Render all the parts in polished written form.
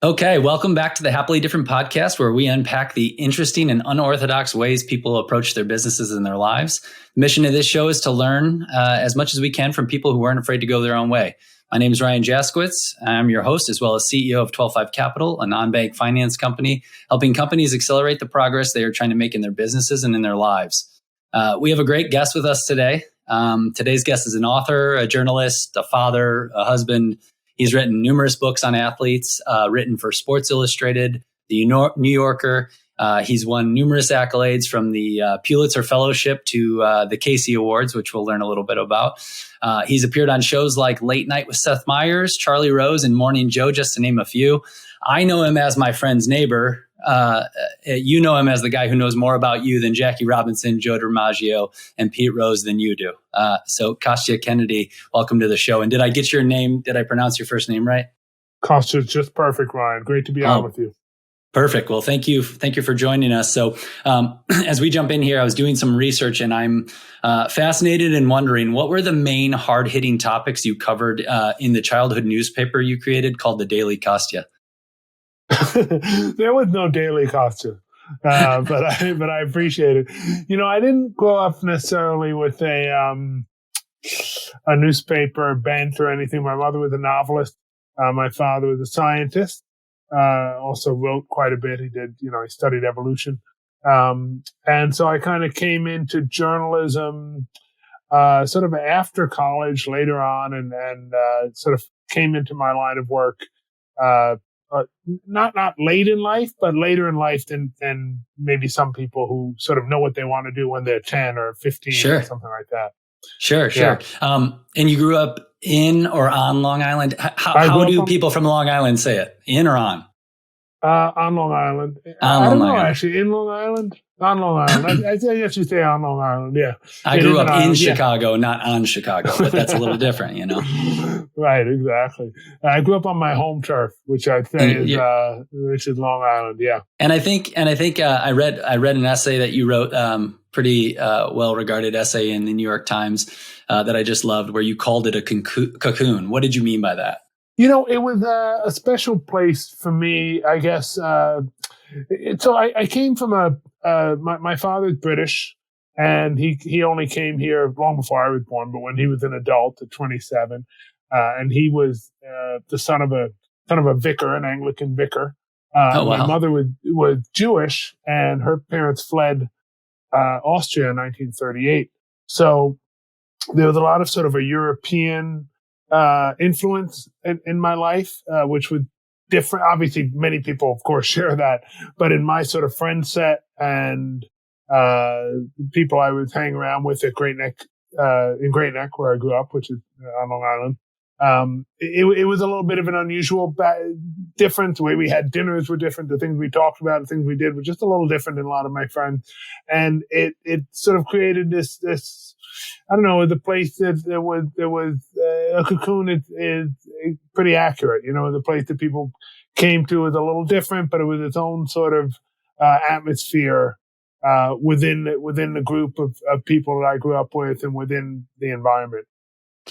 Okay, welcome back to the Happily Different podcast, where we unpack the interesting and unorthodox ways people approach their businesses and their lives. The mission of this show is to learn as much as we can from people who aren't afraid to go their own way. My name is Ryan Jaskowitz. I'm your host, as well as CEO of 12-5 Capital, a non-bank finance company, helping companies accelerate the progress they are trying to make in their businesses and in their lives. We have a great guest with us today. Today's guest is an author, a journalist, a father, a husband. He's written numerous books on athletes, written for Sports Illustrated, the New Yorker. He's won numerous accolades, from the Pulitzer Fellowship to the Casey Awards, which we'll learn a little bit about. He's appeared on shows like Late Night with Seth Meyers, Charlie Rose, and Morning Joe, just to name a few. I know him as my friend's neighbor. You know him as the guy who knows more about you than Jackie Robinson, Joe DiMaggio, and Pete Rose than you do. So Kostya Kennedy, welcome to the show. And did I get your name? Did I pronounce your first name right? Kostya, just perfect, Ryan. Great to be on with you. Perfect. Well, thank you. Thank you for joining us. So as we jump in here, I was doing some research, and I'm fascinated and wondering, what were the main hard-hitting topics you covered in the childhood newspaper you created called the Daily Kostya? There was no Daily Kostya, but I appreciate it. You know, I didn't grow up necessarily with a newspaper bent or anything. My mother was a novelist. My father was a scientist. Also wrote quite a bit. He studied evolution. And so I kind of came into journalism sort of after college later on, and sort of came into my line of work not late in life, but later in life than maybe some people who sort of know what they want to do when they're 10 or 15 or something like that. Sure. And you grew up in or on Long Island? How do people from Long Island say it? In or on? On Long Island. I don't know, actually. In Long Island? On Long Island. I guess you say on Long Island, yeah. I grew up in Chicago, not on Chicago, but that's a little different, you know? Right, exactly. I grew up on my home turf, which I'd say which is Long Island, yeah. And I think I read an essay that you wrote, pretty well-regarded essay in the New York Times that I just loved, where you called it a cocoon. What did you mean by that? You know, it was a special place for me, I guess. So I came from my father's British, and he only came here long before I was born, but when he was an adult at 27, and he was the son of a vicar, an Anglican vicar. My mother was Jewish, and her parents fled Austria in 1938. So there was a lot of sort of a European influence in my life, which was different. Obviously, many people, of course, share that. But in my sort of friend set and people I was hanging around with at Great Neck, in Great Neck, where I grew up, which is on Long Island, it was a little bit of an unusual difference. The way we had dinners were different. The things we talked about, the things we did were just a little different than a lot of my friends. And it sort of created this I don't know, the place that there was a cocoon is pretty accurate. You know, the place that people came to is a little different, but it was its own sort of atmosphere within the group of people that I grew up with and within the environment.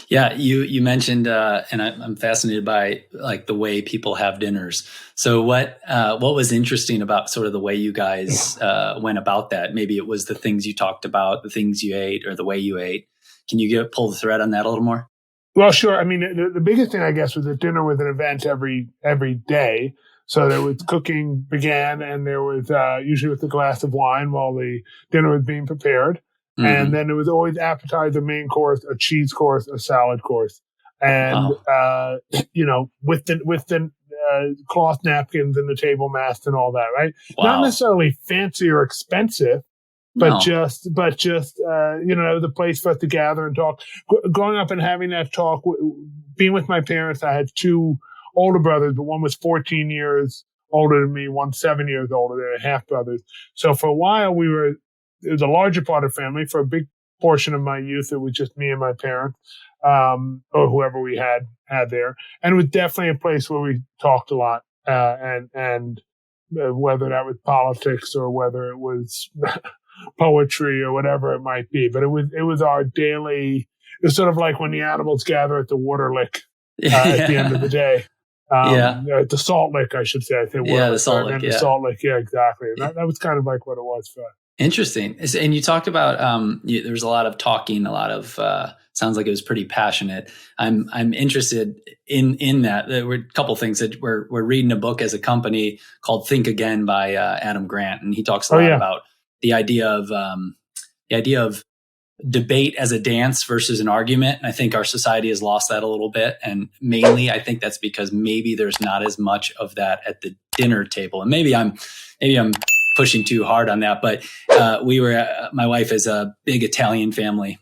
Yeah, you mentioned, and I'm fascinated by like the way people have dinners. So what was interesting about sort of the way you guys went about that? Maybe it was the things you talked about, the things you ate, or the way you ate. Can you pull the thread on that a little more? Well, sure. I mean, the biggest thing, I guess, was that dinner was an event every day. So there was cooking began, and there was usually with a glass of wine while the dinner was being prepared. Mm-hmm. And then there was always appetizer, main course, a cheese course, a salad course, and with the cloth napkins and the table mats and all that, right? Wow. Not necessarily fancy or expensive, but just the place for us to gather and talk. Growing up and having that talk, being with my parents, I had two older brothers, but one was 14 years older than me, one 7 years older than half brothers. So for a while it was a larger part of the family. For a big portion of my youth, it was just me and my parents, or whoever we had there. And it was definitely a place where we talked a lot, and whether that was politics or whether it was poetry or whatever it might be. But it was our daily. It was sort of like when the animals gather at the water lick at the end of the day. At the salt lick, I should say. I think. The salt lick. The salt lick. Yeah, exactly. And that was kind of like what it was for us. Interesting. And you talked about there's a lot of talking, a lot of sounds like it was pretty passionate. I'm interested in that. There were a couple of things that we're reading a book as a company called Think Again by Adam Grant, and he talks a lot about the idea of debate as a dance versus an argument. And I think our society has lost that a little bit. And mainly I think that's because maybe there's not as much of that at the dinner table. And maybe I'm pushing too hard on that, but my wife is a big Italian family.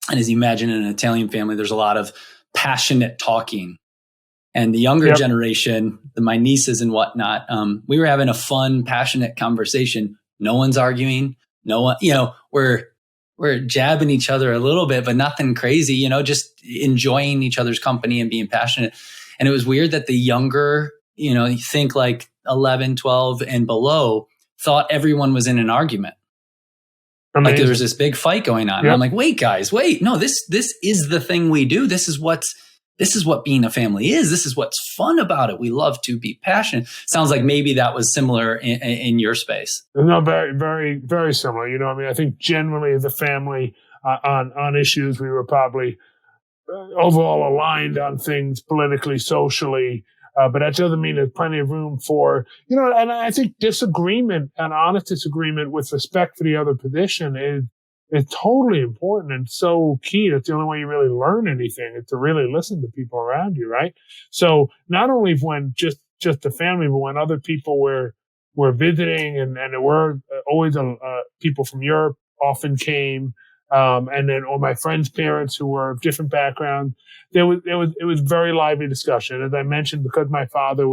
And as you imagine in an Italian family, there's a lot of passionate talking. And the younger generation, my nieces and whatnot, we were having a fun, passionate conversation. No one's arguing. No one, we're jabbing each other a little bit, but nothing crazy, just enjoying each other's company and being passionate. And it was weird that the younger, you think like 11, 12 and below, thought everyone was in an argument. Amazing. Like there was this big fight going on. Yep. And I'm like, wait, guys, no, this is the thing we do. This is what being a family is. This is what's fun about it. We love to be passionate. Sounds like maybe that was similar in your space. No, very, very, very similar. I think generally as a family on issues, we were probably overall aligned on things politically, socially. But that doesn't mean there's plenty of room for, and I think disagreement and honest disagreement with respect for the other position is totally important and so key. That's the only way you really learn anything, is to really listen to people around you, right? So not only when just the family, but when other people were visiting and there were always people from Europe often came, and then or my friends' parents who were of different backgrounds. It was very lively discussion. As I mentioned, because my father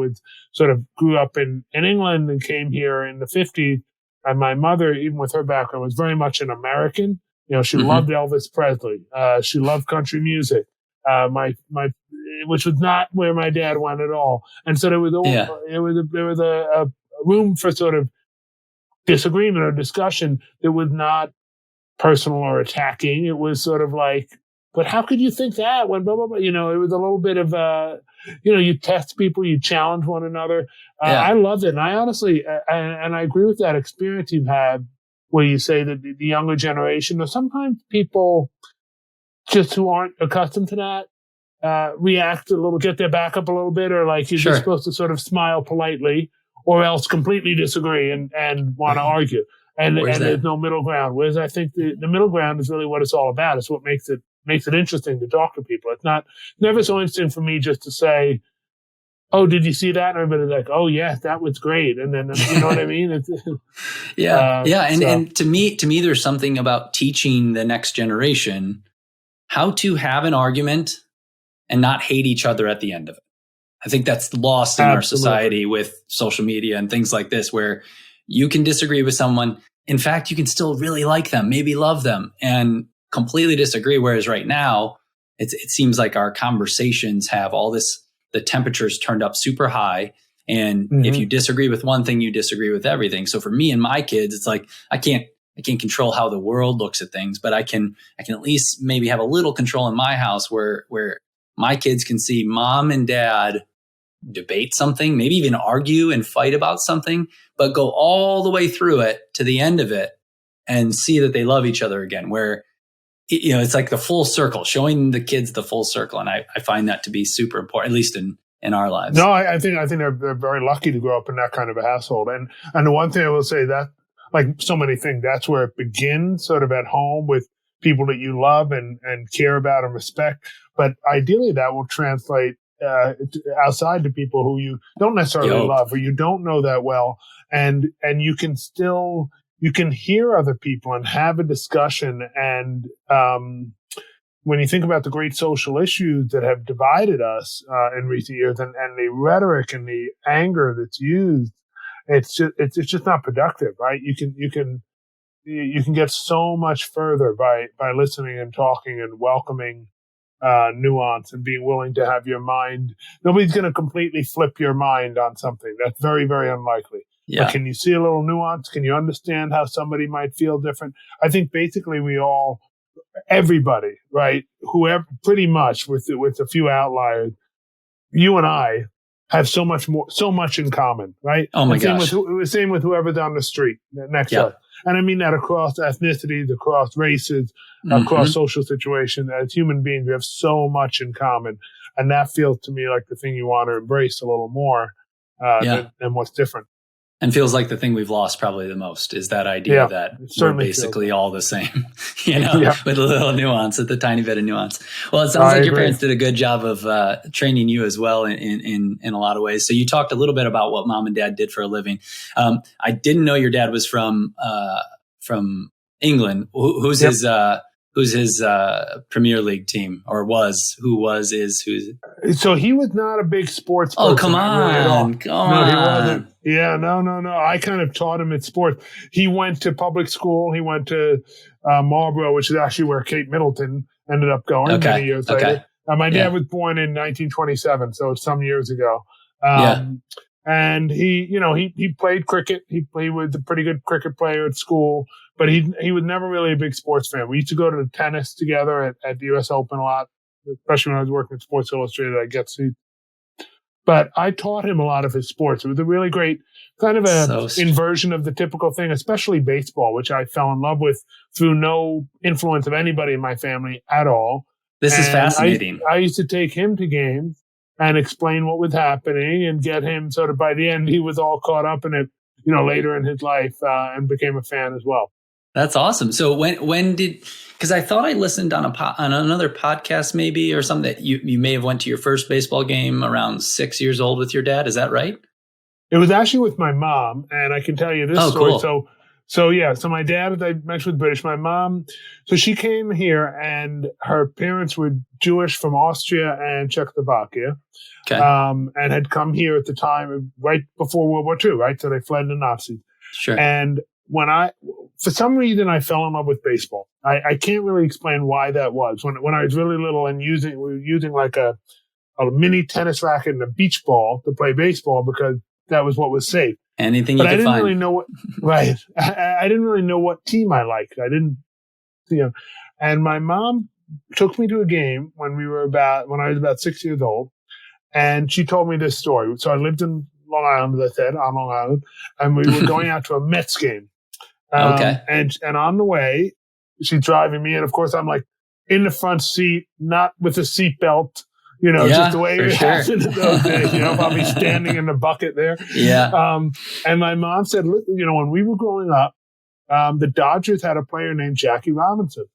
grew up in England and came here in the 50s, and my mother, even with her background, was very much an American. She loved Elvis Presley. She loved country music. Which was not where my dad went at all. And so there was a room for sort of disagreement or discussion that was not personal or attacking. It was sort of like, but how could you think that when blah, blah, blah? It was a little bit of, you test people, you challenge one another. I loved it. And I honestly, and I agree with that experience you've had where you say that the younger generation, or sometimes people just who aren't accustomed to that, react a little, get their back up a little bit, or like you're just supposed to sort of smile politely or else completely disagree and want to argue. And there's no middle ground. Whereas I think the middle ground is really what it's all about. It's what makes it interesting to talk to people. It's never so interesting for me just to say, oh, did you see that? And everybody's like, oh yeah, that was great. And then, you know what I mean? And to me, there's something about teaching the next generation how to have an argument and not hate each other at the end of it. I think that's lost in our society with social media and things like this, where you can disagree with someone. In fact, you can still really like them, maybe love them, and completely disagree. Whereas right now, it seems like our conversations have all this, the temperature's turned up super high. And if you disagree with one thing, you disagree with everything. So for me and my kids, it's like, I can't control how the world looks at things, but I can at least maybe have a little control in my house where my kids can see mom and dad debate something, maybe even argue and fight about something, but go all the way through it to the end of it and see that they love each other again, where, it's like the full circle, showing the kids the full circle. And I find that to be super important, at least in our lives. No, I think they're very lucky to grow up in that kind of a household. And the one thing I will say, that like so many things, that's where it begins, sort of at home with people that you love and care about and respect. But ideally that will translate outside to people who you don't necessarily love or you don't know that well. And you can still, you can hear other people and have a discussion. And when you think about the great social issues that have divided us in recent years, and the rhetoric and the anger that's used, it's just not productive, right? You can you can get so much further by listening and talking and welcoming nuance and being willing to have your mind. Nobody's going to completely flip your mind on something. That's very, very unlikely. Yeah. But can you see a little nuance? Can you understand how somebody might feel different? I think basically everybody, right? Whoever, pretty much with a few outliers, you and I have so much in common, right? Oh my gosh. Same with whoever's on the street next to us. And I mean that across ethnicities, across races, across social situations. As human beings, we have so much in common. And that feels to me like the thing you want to embrace a little more than what's different. And feels like the thing we've lost probably the most is that idea that we're basically all the same, with a little nuance, with a tiny bit of nuance. Well, it sounds like your parents did a good job of training you as well in a lot of ways. So you talked a little bit about what mom and dad did for a living. I didn't know your dad was from England. Who's his Premier League team, or who's? So he was not a big sports person. Oh, come on. He wasn't. Yeah, no. I kind of taught him at sports. He went to public school. He went to Marlborough, which is actually where Kate Middleton ended up going many years later. My dad was born in 1927, so it's some years ago. And he played cricket. He was a pretty good cricket player at school, but he was never really a big sports fan. We used to go to the tennis together at the U.S. Open a lot, especially when I was working at Sports Illustrated. I get to. But I taught him a lot of his sports. It was a really great kind of inversion of the typical thing, especially baseball, which I fell in love with through no influence of anybody in my family at all. This is fascinating. I used to take him to games and explain what was happening and get him sort of, by the end, he was all caught up in it, later in his life, and became a fan as well. That's awesome. So because I thought I listened on another podcast maybe or something that you may have went to your first baseball game around 6 years old with your dad. Is that right? It was actually with my mom, and I can tell you this story. Cool. So my dad, as I mentioned, was British. My mom, so she came here, and her parents were Jewish from Austria and Czechoslovakia, and had come here at the time right before World War II, right? So they fled the Nazis. Sure. And for some reason, I fell in love with baseball. I can't really explain why that was. When I was really little and we were using like a mini tennis racket and a beach ball to play baseball because that was what was safe. Anything but you could find. I didn't really know what, right. I didn't really know what team I liked. I didn't, and my mom took me to a game when I was about 6 years old, and she told me this story. So I lived in Long Island, as I said, on Long Island, and we were going out to a Mets game. And on the way, she's driving me, and of course I'm like in the front seat, not with a seatbelt, just the way it happened in those days, probably standing in the bucket there. Yeah. And my mom said, when we were growing up, the Dodgers had a player named Jackie Robinson,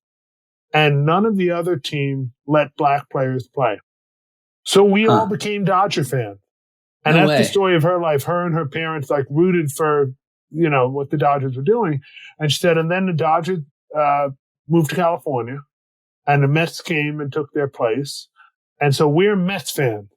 and none of the other team let black players play. So we all became Dodger fans. And that's the story of her life. Her and her parents rooted for, what the Dodgers were doing. And she said, and then the Dodgers moved to California, and the Mets came and took their place. And so we're Mets fans.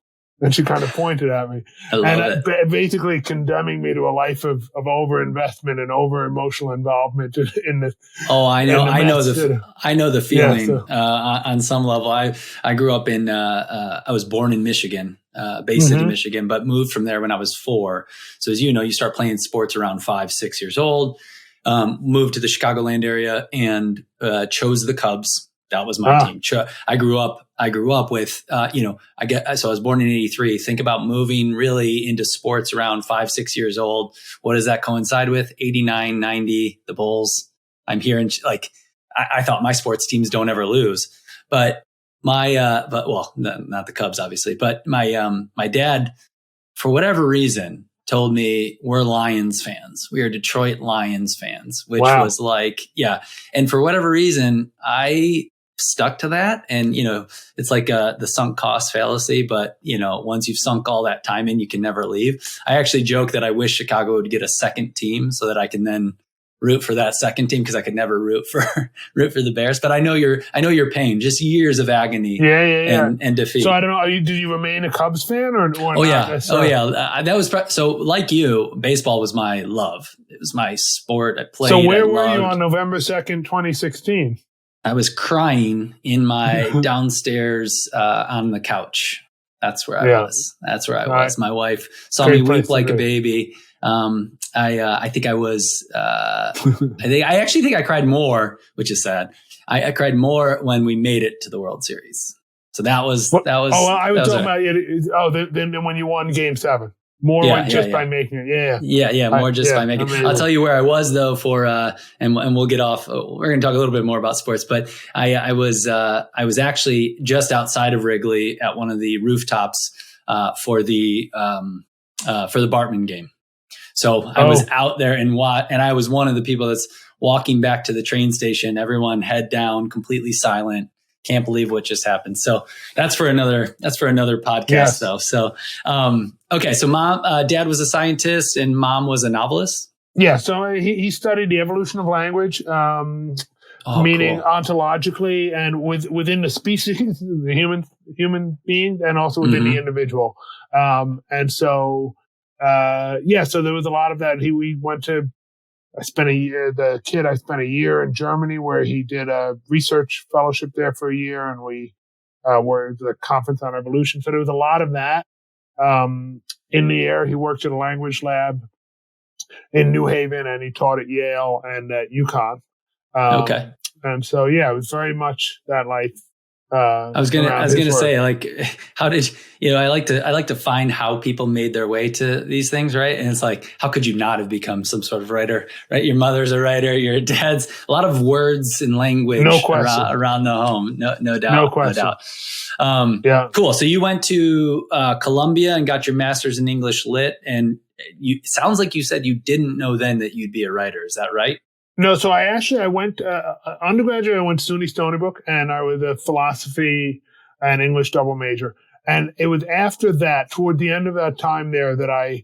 And she kind of pointed at me. I love it. Basically condemning me to a life of overinvestment and over emotional involvement in this. Oh, I know. I know the feeling on some level. I grew up I was born in Michigan, Bay City, Michigan, but moved from there when I was 4. So as you start playing sports around 5, 6 years old, moved to the Chicagoland area and chose the Cubs. That was my team. I grew up with, so I was born in 83. Think about moving really into sports around 5, 6 years old. What does that coincide with? 89, 90, the Bulls. I'm hearing I thought my sports teams don't ever lose, but not the Cubs, obviously, but my dad, for whatever reason, told me we're Lions fans. We are Detroit Lions fans, which was and for whatever reason, I stuck to that. And, it's like the sunk cost fallacy, but, once you've sunk all that time in, you can never leave. I actually joke that I wish Chicago would get a second team so that I can then root for that second team because I could never root for the Bears. But I know your pain, just years of agony and defeat. So I don't know. Did you remain a Cubs fan or oh yeah, that was so. Like you, baseball was my love. It was my sport. I played. So where were you on November 2nd, 2016? I was crying in my downstairs on the couch. That's where I was. That's where I was. My wife saw me weep like a baby. I think I was. I actually think I cried more, which is sad. I cried more when we made it to the World Series. So that was. Oh, well, I was talking about it. Oh, then when you won Game 7. More by making it. Yeah. More just by making it. I'll tell you where I was though and we'll get off. We're going to talk a little bit more about sports, but I was actually just outside of Wrigley at one of the rooftops for the Bartman game. So I was out there and I was one of the people that's walking back to the train station, everyone head down, completely silent. Can't believe what just happened. So that's for another podcast though. So, okay. So dad was a scientist and mom was a novelist. Yeah. So he studied the evolution of language, meaning ontologically and within the species, the human being, and also within the individual. So there was a lot of that. We went to, I spent a year in Germany where he did a research fellowship there for a year, and we were at the conference on evolution. So there was a lot of that in the air. He worked in a language lab in New Haven, and he taught at Yale and at UConn. Okay. And so, it was very much that life. I was gonna say, like, how did I like to find how people made their way to these things, right? And it's like, how could you not have become some sort of writer, right? Your mother's a writer, your dad's a lot of words and language around the home, no doubt, no question. No doubt. Cool. So you went to Columbia and got your master's in English Lit, and it sounds like you said you didn't know then that you'd be a writer. Is that right? No, so I went undergraduate. I went to SUNY Stony Brook, and I was a philosophy and English double major. And it was after that, toward the end of that time there, that I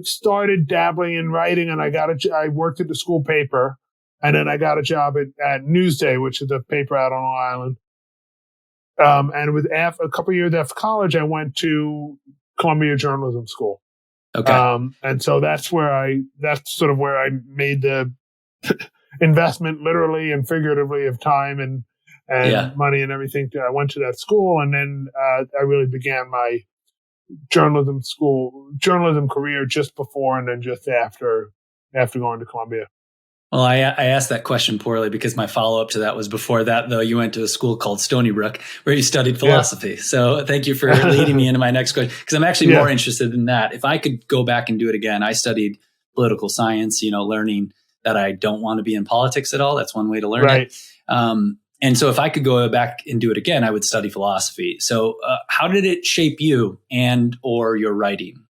started dabbling in writing. And I worked at the school paper, and then I got a job at Newsday, which is a paper out on Long Island. And it was a couple of years after college, I went to Columbia Journalism School. Okay, and so that's sort of where I made the investment, literally and figuratively, of time and money and everything. I went to that school, and then I really began my journalism career just before and then just after going to Columbia. Well, I asked that question poorly because my follow-up to that was before that, though. You went to a school called Stony Brook where you studied philosophy. Yeah. So thank you for leading me into my next question, because I'm actually more interested in that. If I could go back and do it again, I studied political science, learning that I don't want to be in politics at all. That's one way to learn it. And so if I could go back and do it again, I would study philosophy. So how did it shape you and or your writing?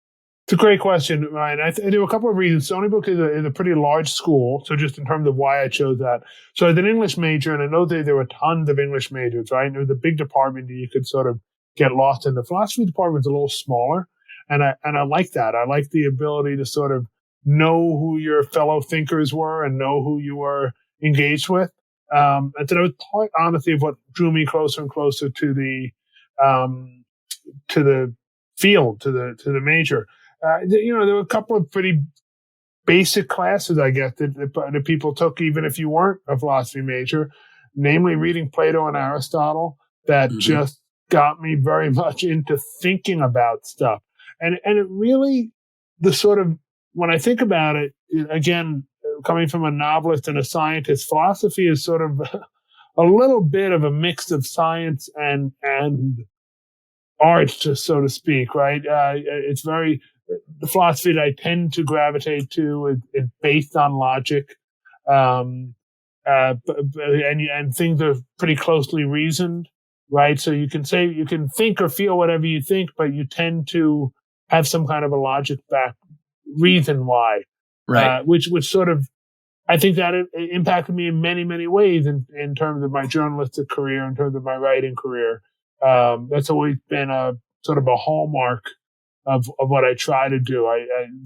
It's a great question, Ryan. There were a couple of reasons. Stony Brook is a pretty large school, so just in terms of why I chose that. So as an English major, and I know there were tons of English majors, right? And it was a big department that you could sort of get lost in. The philosophy department is a little smaller, and I like that. I like the ability to sort of know who your fellow thinkers were and know who you were engaged with. And so that was part, honestly, of what drew me closer and closer to the field, to the major. There were a couple of pretty basic classes, I guess, that people took, even if you weren't a philosophy major, namely reading Plato and Aristotle, that just got me very much into thinking about stuff. And it really, when I think about it, again, coming from a novelist and a scientist, philosophy is sort of a little bit of a mix of science and art, just so to speak, right? It's very, the philosophy that I tend to gravitate to is based on logic, and things are pretty closely reasoned, right? So you can think or feel whatever you think, but you tend to have some kind of a logic back reason why, right? Which sort of, I think that it impacted me in many, many ways in terms of my journalistic career, in terms of my writing career. That's always been a sort of a hallmark of what I try to do.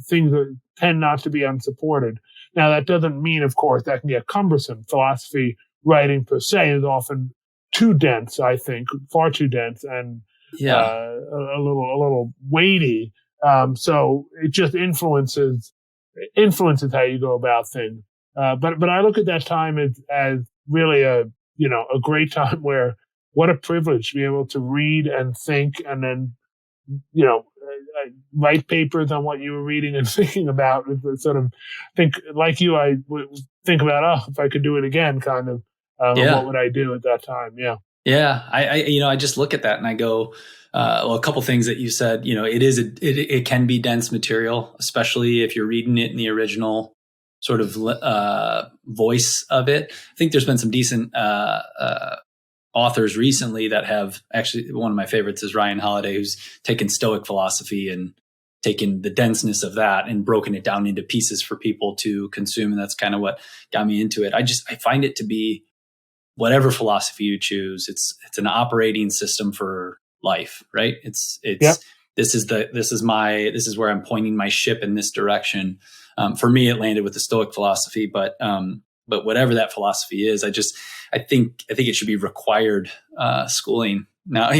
Things that tend not to be unsupported. Now, that doesn't mean, of course, that can get cumbersome. Philosophy writing per se is often too dense, I think, far too dense and Yeah. a little weighty. So it just influences how you go about things. But I look at that time as really a great time where what a privilege to be able to read and think and then write papers on what you were reading and thinking about. Sort of think like you, I would think about, if I could do it again, kind of. What would I do at that time? Yeah. Yeah. I just look at that and I go, a couple things that you said, it can be dense material, especially if you're reading it in the original sort of voice of it. I think there's been some decent authors recently that have actually, one of my favorites is Ryan Holiday, who's taken Stoic philosophy and taken the denseness of that and broken it down into pieces for people to consume. And that's kind of what got me into it. I find it to be whatever philosophy you choose. It's an operating system for life, right? It's this is where I'm pointing my ship in this direction. For me, it landed with the Stoic philosophy, but whatever that philosophy is, I think it should be required schooling. Now,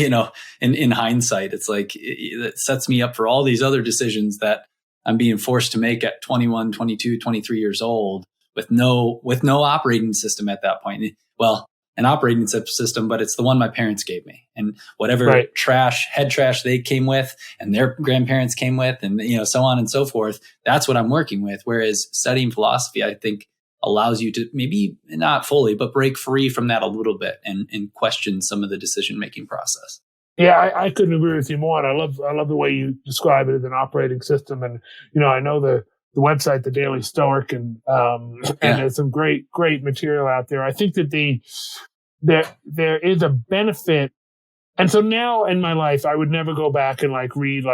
in hindsight, it's like it sets me up for all these other decisions that I'm being forced to make at 21, 22, 23 years old with no operating system at that point. Well, an operating system, but it's the one my parents gave me, and whatever head trash they came with and their grandparents came with, and so on and so forth. That's what I'm working with. Whereas studying philosophy, I think, allows you to maybe not fully, but break free from that a little bit and question some of the decision-making process. Yeah, I couldn't agree with you more. And I love the way you describe it as an operating system. And, I know the website, the Daily Stoic, and there's some great material out there. I think that there is a benefit. And so now in my life, I would never go back and read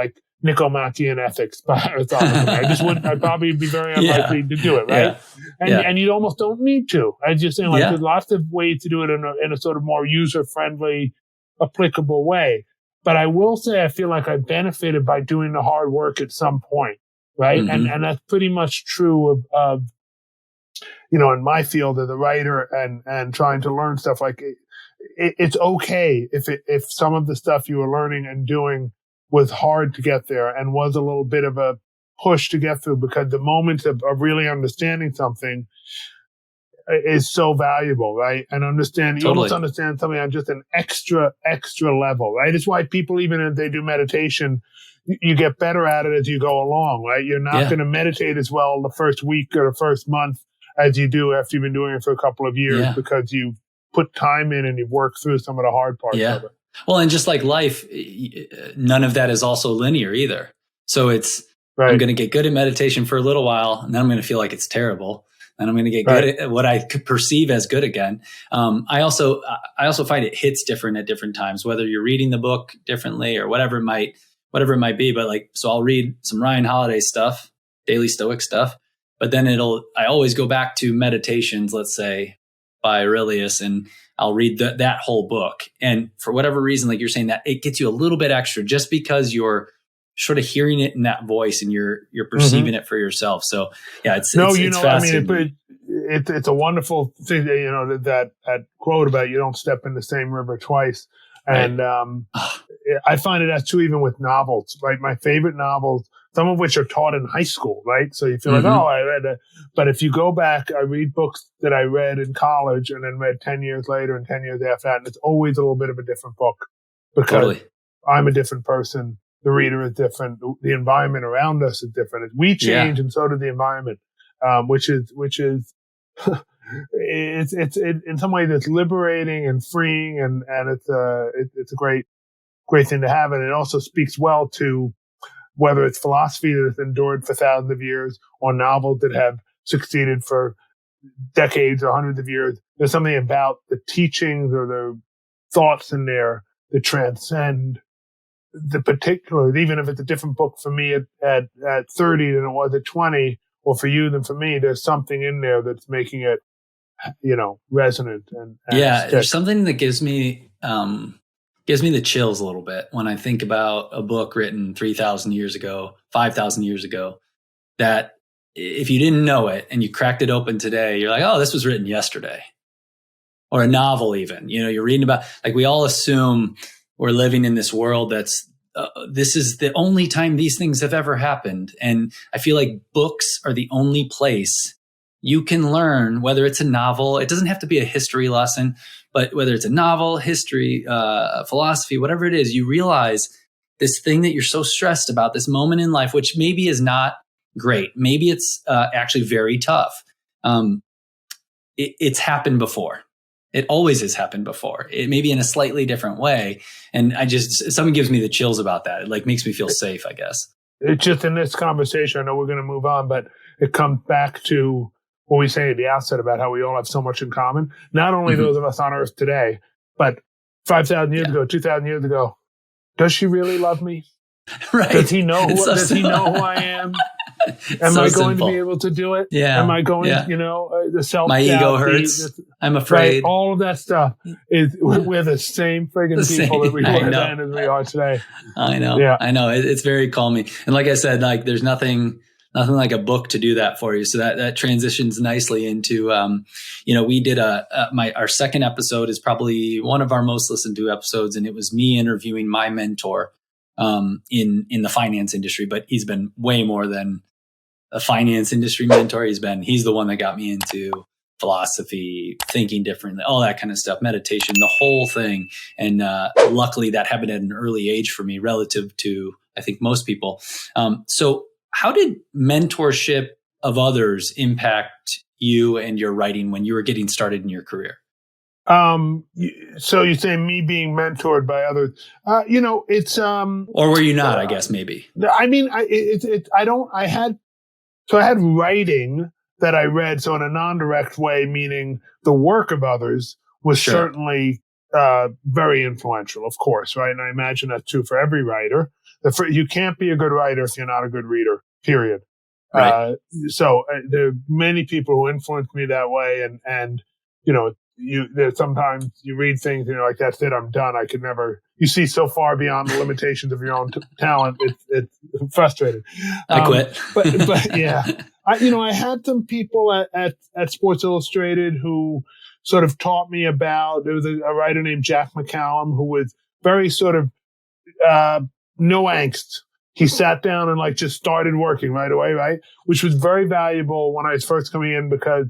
Nicomachean Ethics by Aristotle. I'd probably be very unlikely to do it, right? And you almost don't need to. I just saying, there's lots of ways to do it in a sort of more user-friendly, applicable way. But I will say I feel like I benefited by doing the hard work at some point, right? Mm-hmm. And that's pretty much true of in my field as a writer and trying to learn stuff. It's okay if some of the stuff you were learning and doing was hard to get there and was a little bit of a push to get through, because the moment of really understanding something is so valuable, right? And you almost understand something on just an extra level, right? It's why people, even if they do meditation, you get better at it as you go along, right? You're not going to meditate as well the first week or the first month as you do after you've been doing it for a couple of years, because you've put time in and you've worked through some of the hard parts of it. Well, and just like life, none of that is also linear either. So it's, I'm going to get good at meditation for a little while, and then I'm going to feel like it's terrible. And I'm going to get good at what I could perceive as good again. I also find it hits different at different times, whether you're reading the book differently or whatever it might be. But so I'll read some Ryan Holiday stuff, Daily Stoic stuff, but then I always go back to Meditations, let's say, by Aurelius, and I'll read that whole book. And for whatever reason, like you're saying, that it gets you a little bit extra just because you're sort of hearing it in that voice and you're perceiving it for yourself. So it's fascinating. It's a wonderful thing that quote about you don't step in the same river twice. And I find it as true even with novels, right? My favorite novels, some of which are taught in high school, right? So you feel like, I read it. But if you go back, I read books that I read in college and then read 10 years later and 10 years after that. And it's always a little bit of a different book because I'm a different person. The reader is different. The environment around us is different. We change and so does the environment, which is it's in some ways it's liberating and freeing and it's a great thing to have. And it also speaks well to whether it's philosophy that has endured for thousands of years or novels that have succeeded for decades or hundreds of years. There's something about the teachings or the thoughts in there that transcend the particulars, even if it's a different book for me at 30 than it was at 20, or for you than for me. There's something in there that's making it, resonant and there's something that gives me the chills a little bit when I think about a book written 3,000 years ago, 5,000 years ago, that if you didn't know it and you cracked it open today, you're like, oh, this was written yesterday. Or a novel even, you're reading about, like, we all assume we're living in this world that's, this is the only time these things have ever happened. And I feel like books are the only place you can learn, whether it's a novel, it doesn't have to be a history lesson, but whether it's a novel, history, philosophy, whatever it is, you realize this thing that you're so stressed about, this moment in life, which maybe is not great. Maybe it's actually very tough. It's happened before. It always has happened before. It may be in a slightly different way. And something gives me the chills about that. It like makes me feel safe, I guess. It's just in this conversation, I know we're going to move on, but it comes back to what we say at the outset about how we all have so much in common. Not only those of us on Earth today, but 5,000 years ago, 2,000 years ago. Does she really love me? Right. Does he know he know who I am? Am I going to be able to do it? Yeah. Am I going, the self-doubt. My ego hurts. I'm afraid. Right, all of that stuff is, we're the same friggin' people that we were then as we are today. I know. Yeah. I know. It's very calming. And like I said, like there's nothing like a book to do that for you. So that transitions nicely into, we did our second episode is probably one of our most listened to episodes. And it was me interviewing my mentor, in the finance industry, but he's been way more than a finance industry mentor. He's the one that got me into philosophy, thinking differently, all that kind of stuff, meditation, the whole thing. And luckily that happened at an early age for me relative to, I think, most people. So how did mentorship of others impact you and your writing when you were getting started in your career? So you're saying me being mentored by others, it's, or were you not, I guess, maybe. I mean, I had writing that I read. So in a non-direct way, meaning the work of others was certainly, very influential, of course. Right. And I imagine that's true for every writer. You can't be a good writer if you're not a good reader, period. Right. So there are many people who influenced me that way. And, there's sometimes you read things and you're like, that's it, I'm done. I could never, you see so far beyond the limitations of your own talent. It's frustrating. I quit. but yeah, I had some people at Sports Illustrated who sort of taught me about, there was a writer named Jack McCallum who was very sort of, no angst. He sat down and like just started working right away. Right. Which was very valuable when I was first coming in, because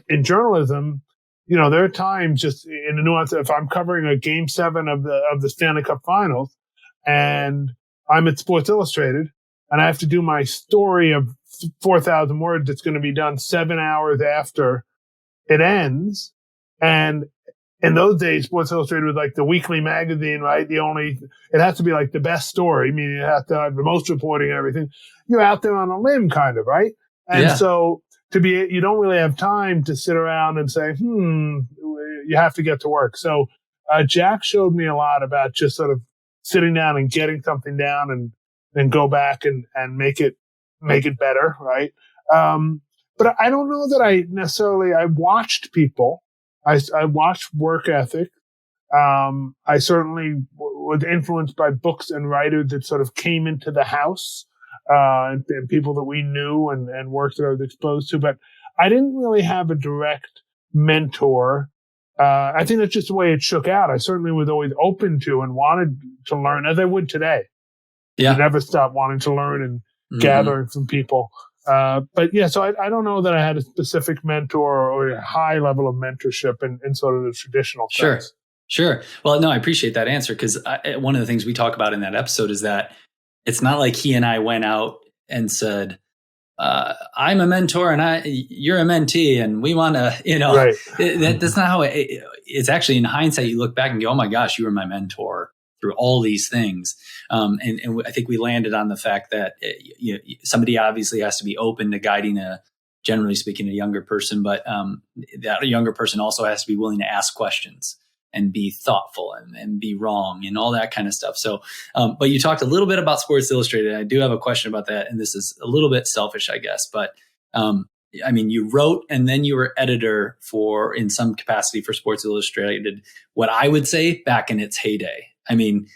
in journalism, there are times just in the nuance, if I'm covering a game 7 of the Stanley Cup Finals and I'm at Sports Illustrated and I have to do my story of 4,000 words that's going to be done 7 hours after it ends. And in those days, Sports Illustrated was like the weekly magazine, right? It has to be like the best story, meaning it has to have the most reporting and everything. You're out there on a limb kind of, right? And so you don't really have time to sit around and say, you have to get to work. So, Jack showed me a lot about just sort of sitting down and getting something down and then go back and make it better. Right. But I don't know that I watched people. I watched work ethic. I certainly was influenced by books and writers that sort of came into the house, and people that we knew and works that I was exposed to. But I didn't really have a direct mentor. I think that's just the way it shook out. I certainly was always open to and wanted to learn, as I would today. Yeah. I never stopped wanting to learn and gathering from people. But yeah, so I don't know that I had a specific mentor or a high level of mentorship in sort of the traditional sense. Sure. Well, no, I appreciate that answer, because one of the things we talk about in that episode is that it's not like he and I went out and said, I'm a mentor and you're a mentee and we want to, right. That's not how it's actually. In hindsight, you look back and go, oh my gosh, you were my mentor through all these things. And I think we landed on the fact that somebody obviously has to be open to guiding generally speaking, a younger person, but that younger person also has to be willing to ask questions and be thoughtful and be wrong and all that kind of stuff. So, but you talked a little bit about Sports Illustrated. I do have a question about that. And this is a little bit selfish, I guess, but I mean, you wrote and then you were editor in some capacity for Sports Illustrated, what I would say back in its heyday. I mean,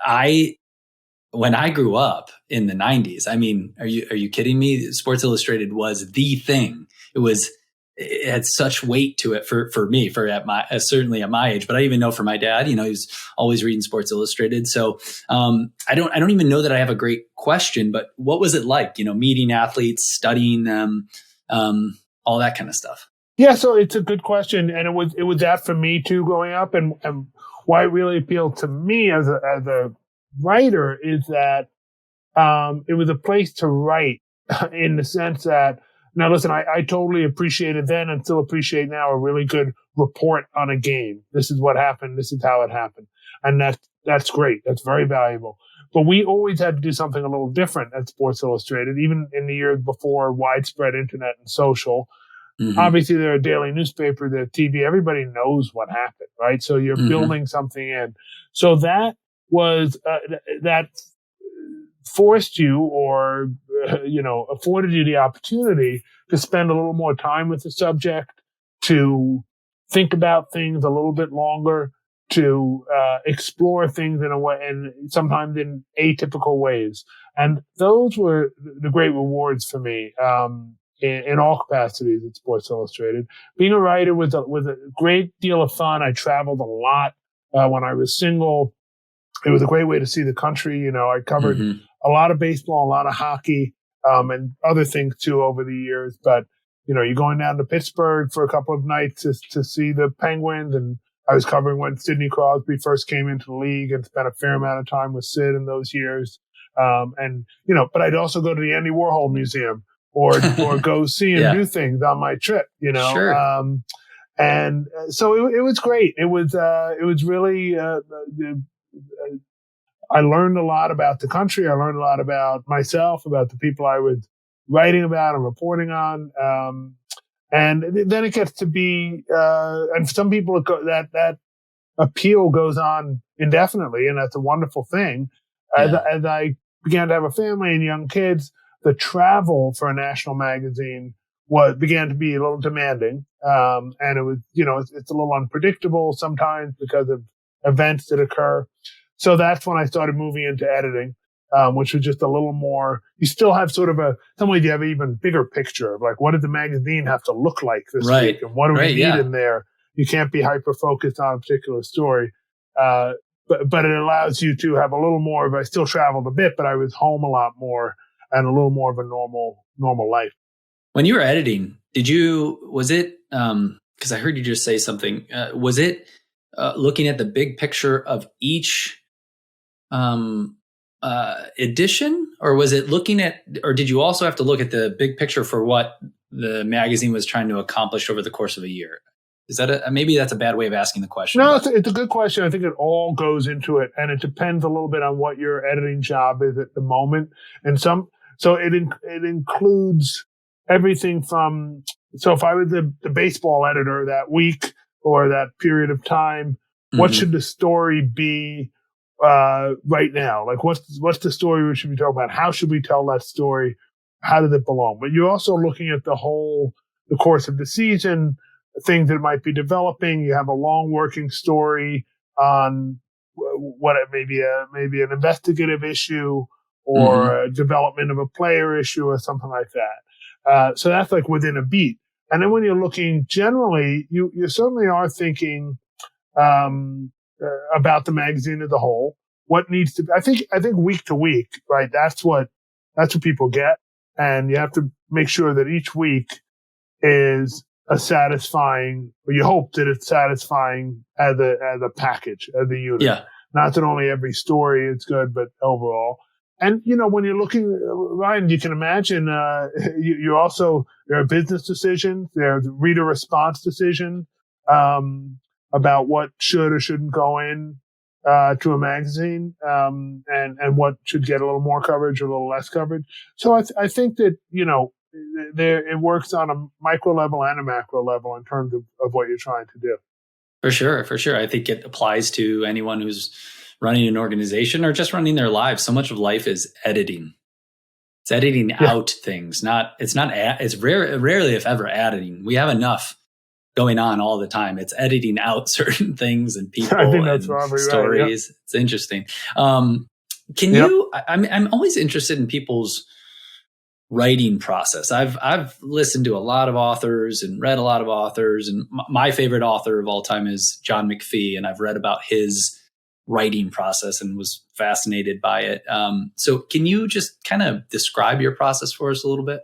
I when I grew up in the 90s, I mean, are you kidding me? Sports Illustrated was the thing. It had such weight to it for me, certainly at my age, but I even know for my dad, he was always reading Sports Illustrated. So I don't even know that I have a great question, but what was it like, meeting athletes, studying them, all that kind of stuff? Yeah, so it's a good question, and it was that for me too growing up, and why it really appealed to me as a writer is that it was a place to write in the sense that, now listen, I totally appreciated then and still appreciate now a really good report on a game. This is what happened. This is how it happened. And that's great. That's very valuable. But we always had to do something a little different at Sports Illustrated, even in the years before widespread internet and social. Mm-hmm. Obviously, they're a daily newspaper, they're TV. Everybody knows what happened, right? So you're building something in. So that was that forced you, or afforded you the opportunity to spend a little more time with the subject, to think about things a little bit longer, to explore things in a way, and sometimes in atypical ways. And those were the great rewards for me in all capacities at Sports Illustrated. Being a writer was a great deal of fun. I traveled a lot when I was single. It was a great way to see the country. I covered a lot of baseball, a lot of hockey, and other things too over the years. But, you're going down to Pittsburgh for a couple of nights to see the Penguins. And I was covering when Sidney Crosby first came into the league and spent a fair amount of time with Sid in those years. But I'd also go to the Andy Warhol Museum or go see and do things on my trip, Sure. And so it was great. It was really, I learned a lot about the country. I learned a lot about myself, about the people I was writing about and reporting on. And then it gets to be, and for some people that appeal goes on indefinitely, and that's a wonderful thing. As I began to have a family and young kids, the travel for a national magazine began to be a little demanding. And it was, it's a little unpredictable sometimes because of events that occur. So that's when I started moving into editing, which was just a little more, you still have sort of some ways you have an even bigger picture of like, what did the magazine have to look like this week? And what do we need in there? You can't be hyper-focused on a particular story. But it allows you to have a little more I still traveled a bit, but I was home a lot more and a little more of a normal life. When you were editing, was it, because I heard you just say something, was it looking at the big picture of each edition, or was it or did you also have to look at the big picture for what the magazine was trying to accomplish over the course of a year? Is that maybe that's a bad way of asking the question? No, it's a good question. I think it all goes into it, and it depends a little bit on what your editing job is at the moment. And so it includes everything from, so if I was the baseball editor that week or that period of time, what should the story be right now? Like what's the story we should be talking about? How should we tell that story? How does it belong? But you're also looking at the course of the season, things that might be developing. You have a long working story on what it may be an investigative issue or a development of a player issue or something like that. So that's like within a beat. And then when you're looking generally, you certainly are thinking about the magazine as a whole. What needs to, I think week to week, right? That's what people get. And you have to make sure that each week is a satisfying, or you hope that it's satisfying as a package, as a unit. Yeah. Not that only every story is good, but overall. And, when you're looking, Ryan, you can imagine, there are business decisions, there's reader response decisions, about what should or shouldn't go in, to a magazine, and what should get a little more coverage or a little less coverage. So I think that, it works on a micro level and a macro level in terms of what you're trying to do. For sure. I think it applies to anyone who's running an organization or just running their lives. So much of life is editing. It's editing out things. It's rarely, if ever, editing. We have enough going on all the time. It's editing out certain things and people and stories. Right, yeah. It's interesting. Can Yep. you? I'm always interested in people's writing process. I've listened to a lot of authors and read a lot of authors, and my favorite author of all time is John McPhee, and I've read about his writing process and was fascinated by it. So can you just kind of describe your process for us a little bit?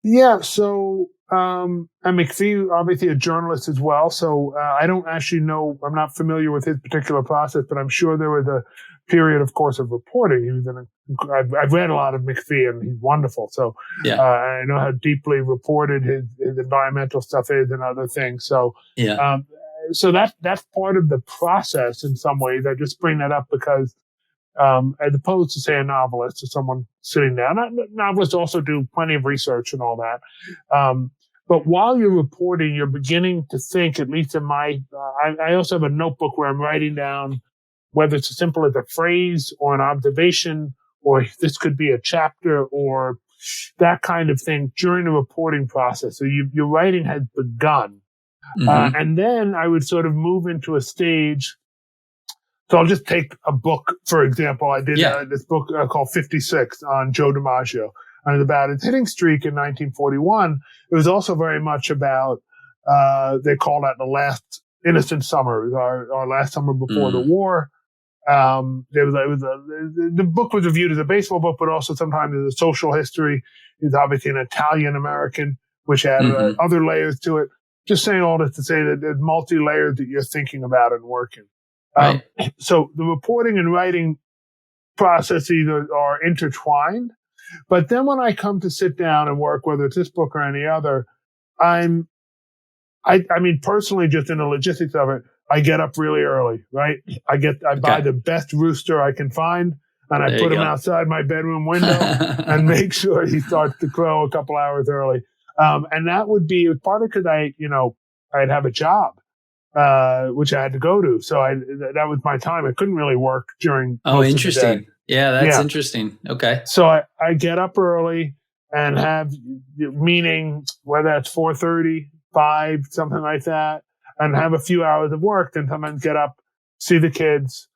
Yeah. So, and McPhee, obviously a journalist as well. So I don't actually know, I'm not familiar with his particular process, but I'm sure there was a period, of course, of reporting. He was I've read a lot of McPhee and he's wonderful. So Yeah. I know how deeply reported his environmental stuff is and other things. So, Yeah. so that's part of the process in some ways. I just bring that up because as opposed to say a novelist or someone sitting down. Novelists also do plenty of research and all that. But while you're reporting, you're beginning to think, at least in I also have a notebook where I'm writing down whether it's as simple as a phrase or an observation, or this could be a chapter or that kind of thing during the reporting process. So your writing has begun. Mm-hmm. And then I would sort of move into a stage. So I'll just take a book, for example. I did this book called 56 on Joe DiMaggio. And it's about his hitting streak in 1941. It was also very much about, they call that the last innocent summer. It was our last summer before the war. The book was reviewed as a baseball book, but also sometimes as a social history. He's obviously an Italian American, which had other layers to it. Just saying all this to say that there's multi-layers that you're thinking about and working. Right. So the reporting and writing processes are intertwined. But then when I come to sit down and work, whether it's this book or any other, I mean, personally, just in the logistics of it, I get up really early, right? I buy the best rooster I can find, and I put him outside my bedroom window and make sure he starts to crow a couple hours early. And that would be partly because I'd have a job. Which I had to go to. So that was my time. I couldn't really work during. Oh, interesting. Yeah, that's interesting. Okay. So I get up early and have meaning whether that's 4:30, 5, something like that, and have a few hours of work. Then sometimes get up, see the kids,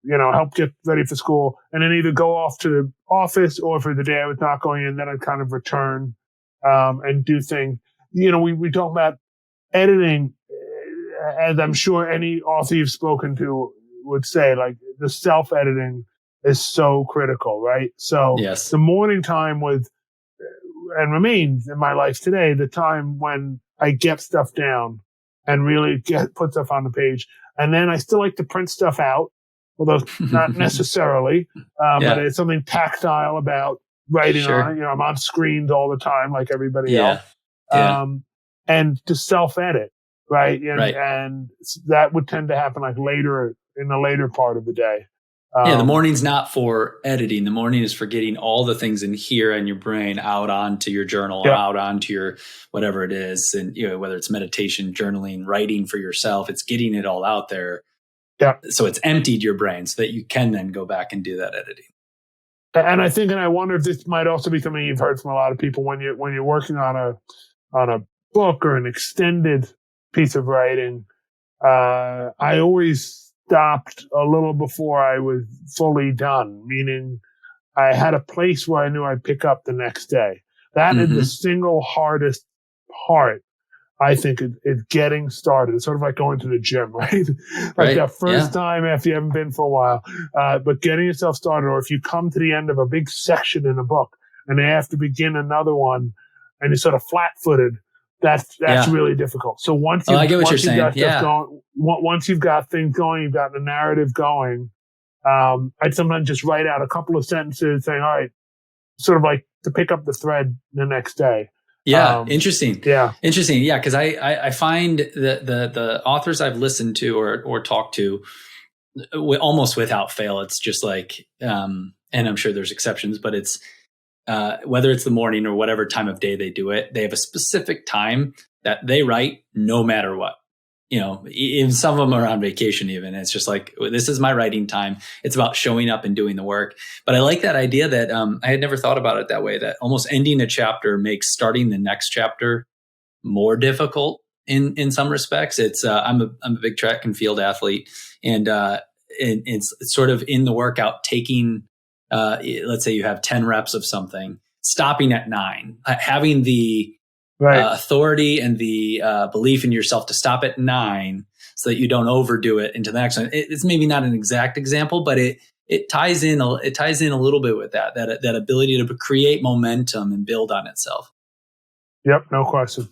help get ready for school, and then either go off to the office or for the day I was not going in, then I'd kind of return and do things. We talk about editing. As I'm sure any author you've spoken to would say, like the self-editing is so critical, right? So the morning time and remains in my life today, the time when I get stuff down and really put stuff on the page. And then I still like to print stuff out, although not necessarily, but it's something tactile about writing on it. I'm on screens all the time, like everybody else. And to self-edit. Right. And that would tend to happen like later in the later part of the day. The morning's not for editing. The morning is for getting all the things in here in your brain out onto your journal or out onto your whatever it is. And, whether it's meditation, journaling, writing for yourself, it's getting it all out there. Yeah. So it's emptied your brain so that you can then go back and do that editing. And I wonder if this might also be something you've heard from a lot of people when you're working on a book or an extended piece of writing. I always stopped a little before I was fully done, meaning I had a place where I knew I'd pick up the next day. That is the single hardest part, I think, is getting started. It's sort of like going to the gym, right? Like that first time after you haven't been for a while. But getting yourself started, or if you come to the end of a big section in a book and they have to begin another one and you're sort of flat-footed, that's really difficult. So once you've got things going, you've got the narrative going, I'd sometimes just write out a couple of sentences saying, all right, sort of like to pick up the thread the next day. Interesting. Interesting. Yeah. Cause I find that the authors I've listened to or talked to almost without fail, it's just like, and I'm sure there's exceptions, but it's, whether it's the morning or whatever time of day they do it, they have a specific time that they write no matter what. Even some of them are on vacation even. It's just like, this is my writing time. It's about showing up and doing the work. But I like that idea that I had never thought about it that way, that almost ending a chapter makes starting the next chapter more difficult in some respects. It's I'm a big track and field athlete, and it's sort of in the workout taking let's say you have 10 reps of something, stopping at 9, having the authority and the belief in yourself to stop at 9 so that you don't overdo it into the next one. It's maybe not an exact example, but it ties in a little bit with that ability to create momentum and build on itself. Yep, no question.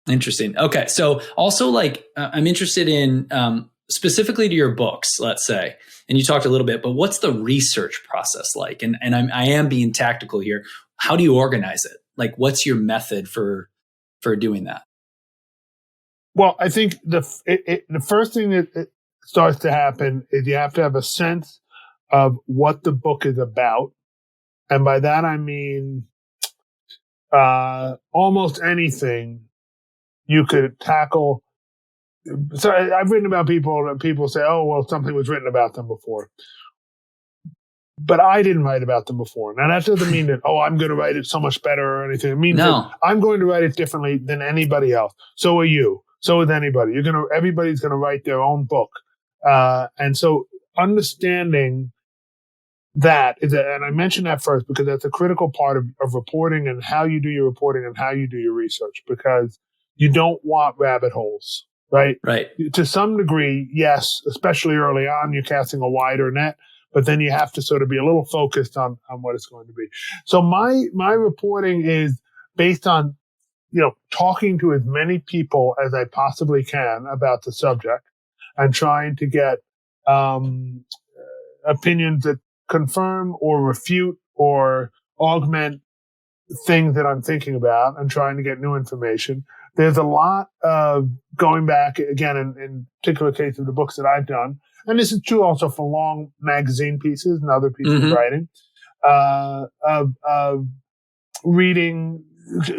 Interesting. Okay, so also I'm interested in specifically to your books, let's say, and you talked a little bit, but what's the research process like? And I am being tactical here. How do you organize it? Like, what's your method for doing that? Well, I think the first thing that starts to happen is you have to have a sense of what the book is about. And by that, I mean almost anything you could tackle. So I've written about people, and people say, oh, well, something was written about them before. But I didn't write about them before. Now, that doesn't mean that, I'm going to write it so much better or anything. It means that I'm going to write it differently than anybody else. So are you. So is anybody. Everybody's going to write their own book. And so understanding that is, and I mentioned that first because that's a critical part of reporting and how you do your reporting and how you do your research, because you don't want rabbit holes, right? Right. To some degree, yes, especially early on, you're casting a wider net. But then you have to sort of be a little focused on what it's going to be. So my reporting is based on, talking to as many people as I possibly can about the subject and trying to get opinions that confirm or refute or augment things that I'm thinking about and trying to get new information. There's a lot of going back, again, in particular case of the books that I've done, and this is true also for long magazine pieces and other pieces of writing, of reading,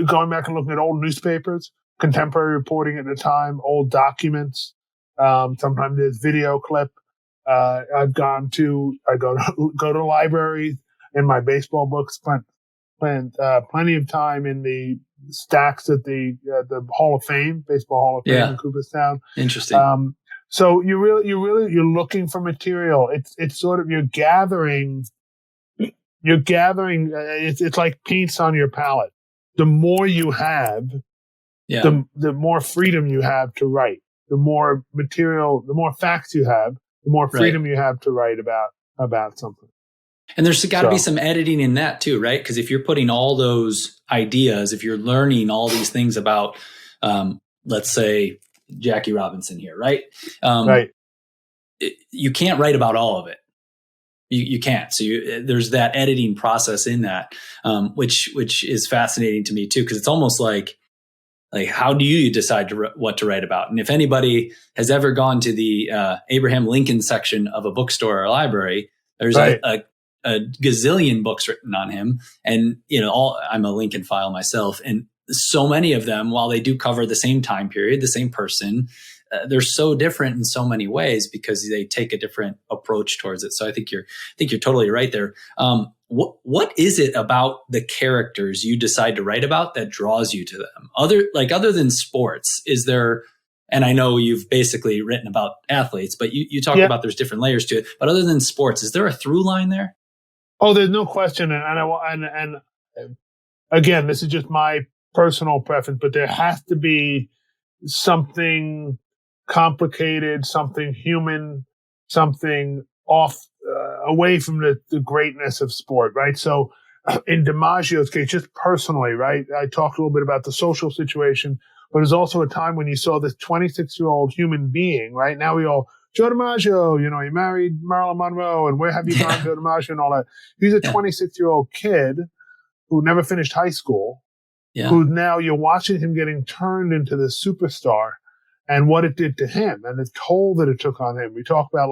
going back and looking at old newspapers, contemporary reporting at the time, old documents. Sometimes there's video clip. I go to libraries in my baseball books, spent plenty of time in the stacks at the Hall of Fame, Baseball Hall of Fame in Cooperstown. Interesting. So you're looking for material. It's sort of you're gathering. It's like paints on your palette. The more you have, the more freedom you have to write. The more material, the more facts you have, the more freedom you have to write about something. And there's got to be some editing in that too, right? Because if you're putting all those ideas, if you're learning all these things about, let's say, Jackie Robinson here, right? You can't write about all of it. You can't. So there's that editing process in that, which is fascinating to me too, because it's almost like how do you decide what to write about? And if anybody has ever gone to the Abraham Lincoln section of a bookstore or library, there's a gazillion books written on him, and I'm a Lincoln file myself, and so many of them, while they do cover the same time period, the same person, they're so different in so many ways because they take a different approach towards it. So I think you're totally right there. What is it about the characters you decide to write about that draws you to them? Other than sports, is there? And I know you've basically written about athletes, but you talked about there's different layers to it. But other than sports, is there a through line there? Oh, there's no question, and again, this is just my personal preference, but there has to be something complicated, something human, something off, away from the greatness of sport, right? So in DiMaggio's case, just personally, right? I talked a little bit about the social situation, but there's also a time when you saw this 26-year-old human being, right? Now Joe DiMaggio, he married Marilyn Monroe, and where have you gone, Joe DiMaggio, and all that. He's a 26-year-old kid who never finished high school, who now you're watching him getting turned into this superstar and what it did to him and the toll that it took on him. We talk about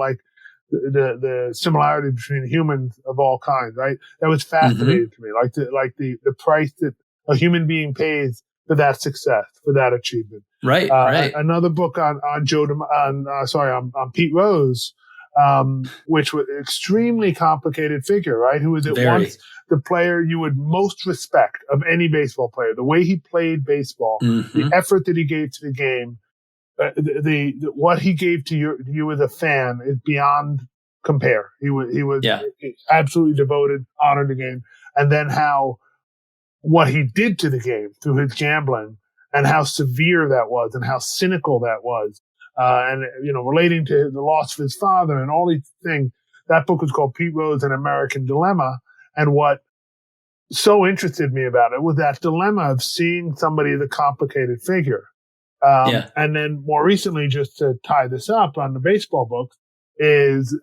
the similarity between humans of all kinds, right? That was fascinating to me. Like the price that a human being pays for that success, for that achievement. Right. Another book on Pete Rose, which was an extremely complicated figure, right? Who was at once the player you would most respect of any baseball player. The way he played baseball, the effort that he gave to the game, what he gave to you as a fan is beyond compare. He was Yeah. absolutely devoted, honored the game, and then what he did to the game through his gambling and how severe that was and how cynical that was. And, relating to the loss of his father and all these things. That book was called Pete Rose, An American Dilemma. And what so interested me about it was that dilemma of seeing somebody as a complicated figure. And then more recently, just to tie this up on the baseball book, is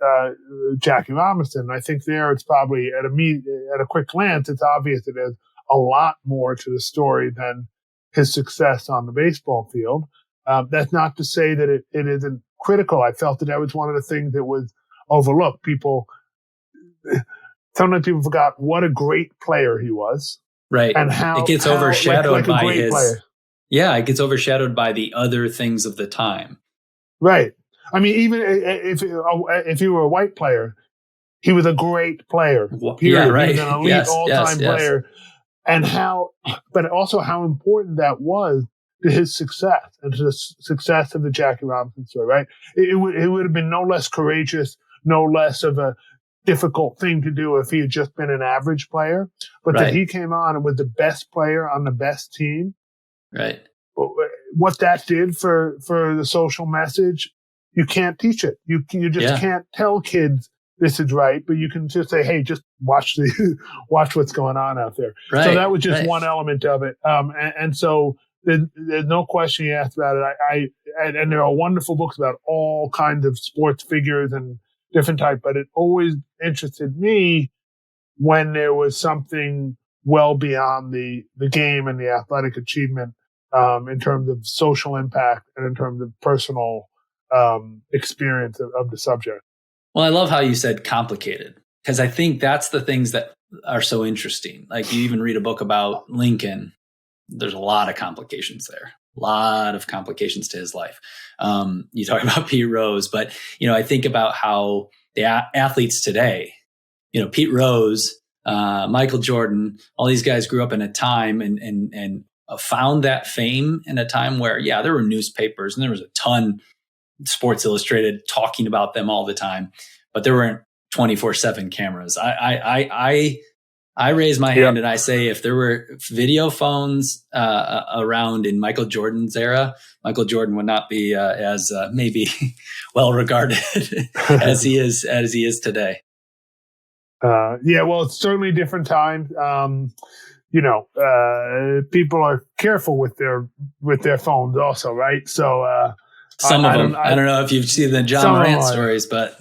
Jackie Robinson. I think there it's probably at a quick glance, it's obvious that there's a lot more to the story than his success on the baseball field. That's not to say that it isn't critical. I felt that was one of the things that was overlooked. Sometimes people forgot what a great player he was. Right. And how it gets overshadowed by his player. Yeah, it gets overshadowed by the other things of the time. Right. I mean, even if he were a white player, he was a great player. Yeah, right. He was an elite all-time player. And but also how important that was to his success and to the success of the Jackie Robinson story, right? It would have been no less courageous, no less of a difficult thing to do if he had just been an average player, but that he came on and was the best player on the best team. Right. What that did for the social message, you can't teach it. You just can't tell kids this is right, but you can just say, hey, just watch what's going on out there. Right. So that was just one element of it. And so there's no question you asked about it. And there are wonderful books about all kinds of sports figures and different type, but it always interested me when there was something well beyond the game and the athletic achievement, in terms of social impact and in terms of personal experience of the subject. Well, I love how you said complicated, because I think that's the things that are so interesting. Like, you even read a book about Lincoln. There's a lot of complications there, a lot of complications to his life. You talk about Pete Rose, but, I think about how the athletes today, Pete Rose, Michael Jordan, all these guys grew up in a time and found that fame in a time where, there were newspapers and there was a ton, Sports Illustrated, talking about them all the time, but there weren't 24/7 cameras. I raise my hand and I say, if there were video phones around in Michael Jordan's era, Michael Jordan would not be as maybe well regarded as he is today. Well, it's certainly a different time. People are careful with their phones also, right? So some of them. I don't know if you've seen the John Morant stories, but